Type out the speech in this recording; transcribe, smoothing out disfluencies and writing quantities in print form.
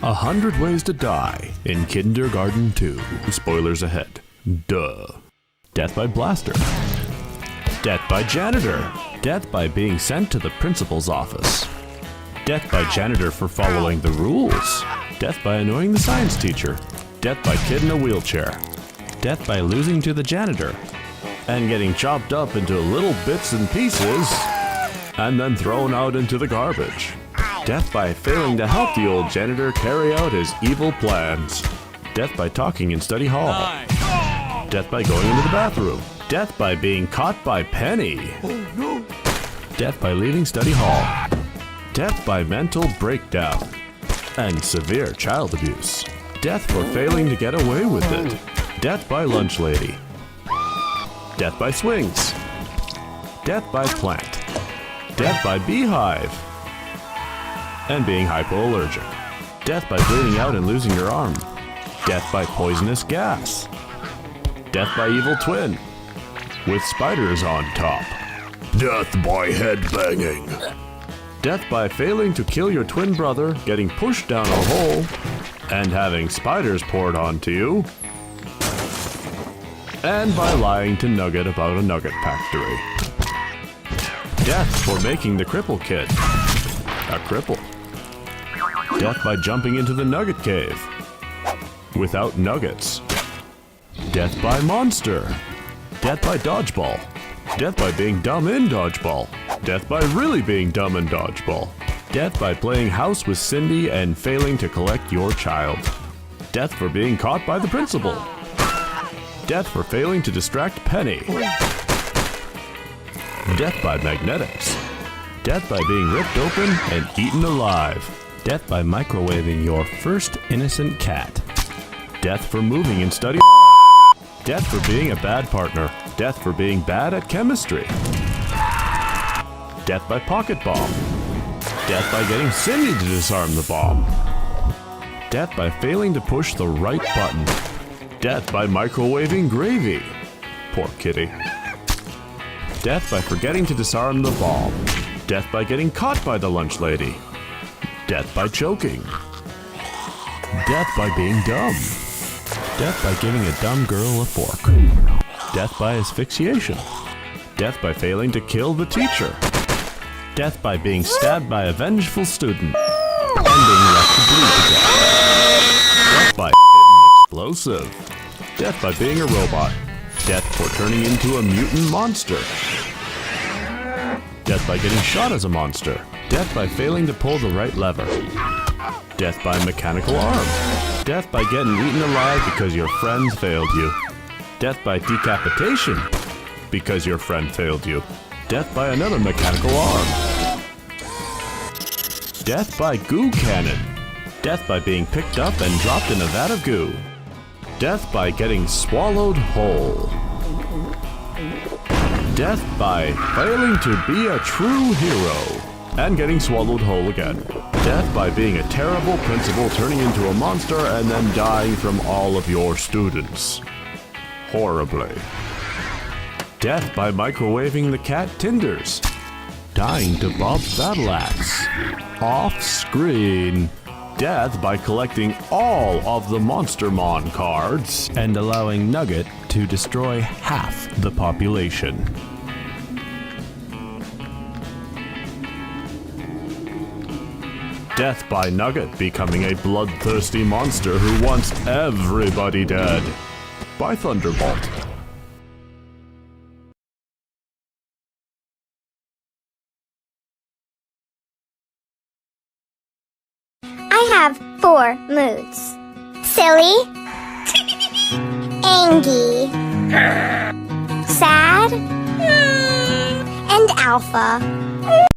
100 Ways to Die in Kindergarten 2. Spoilers ahead. Duh. Death by blaster. Death by janitor. Death by being sent to the principal's office. Death by janitor for following the rules. Death by annoying the science teacher. Death by kid in a wheelchair. Death by losing to the janitor and getting chopped up into little bits and pieces and then thrown out into the garbage. Death by failing to help the old janitor carry out his evil plans. Death by talking in study hall. Death by going into the bathroom. Death by being caught by Penny. Death by leaving study hall. Death by mental breakdown and severe child abuse. Death for failing to get away with it. Death by lunch lady. Death by swings. Death by plant. Death by beehive and being hypoallergic. Death by bleeding out and losing your arm. Death by poisonous gas. Death by evil twin with spiders on top. Death by headbanging. Death by failing to kill your twin brother, getting pushed down a hole, and having spiders poured onto you. And by lying to Nugget about a nugget factory. Death for making the cripple kid a cripple. Death by jumping into the nugget cave without nuggets. Death by monster. Death by dodgeball. Death by being dumb in dodgeball. Death by really being dumb in dodgeball. Death by playing house with Cindy and failing to collect your child. Death for being caught by the principal. Death for failing to distract Penny. Death by magnetics. Death by being ripped open and eaten alive. Death by microwaving your first innocent cat. Death for moving and studying. Death for being a bad partner. Death for being bad at chemistry. Death by pocket bomb. Death by getting Cindy to disarm the bomb. Death by failing to push the right button. Death by microwaving gravy. Poor kitty. Death by forgetting to disarm the bomb. Death by getting caught by the lunch lady. Death by choking. Death by being dumb. Death by giving a dumb girl a fork. Death by asphyxiation. Death by failing to kill the teacher. Death by being stabbed by a vengeful student and being left to bleed to death. Death by explosive. Death by being a robot. Death for turning into a mutant monster. Death by getting shot as a monster. Death by failing to pull the right lever. Death by mechanical arm. Death by getting eaten alive because your friends failed you. Death by decapitation because your friend failed you. Death by another mechanical arm. Death by goo cannon. Death by being picked up and dropped in a vat of goo. Death by getting swallowed whole. Death by failing to be a true hero and getting swallowed whole again. Death by being a terrible principal turning into a monster and then dying from all of your students. Horribly. Death by microwaving the cat Tinders. Dying to Bob's battle axe. Off screen. Death by collecting all of the Monstermon cards and allowing Nugget to destroy half the population. Death by Nugget becoming a bloodthirsty monster who wants everybody dead. By Thunderbolt. I have 4 moods. Silly, angry, sad, and alpha.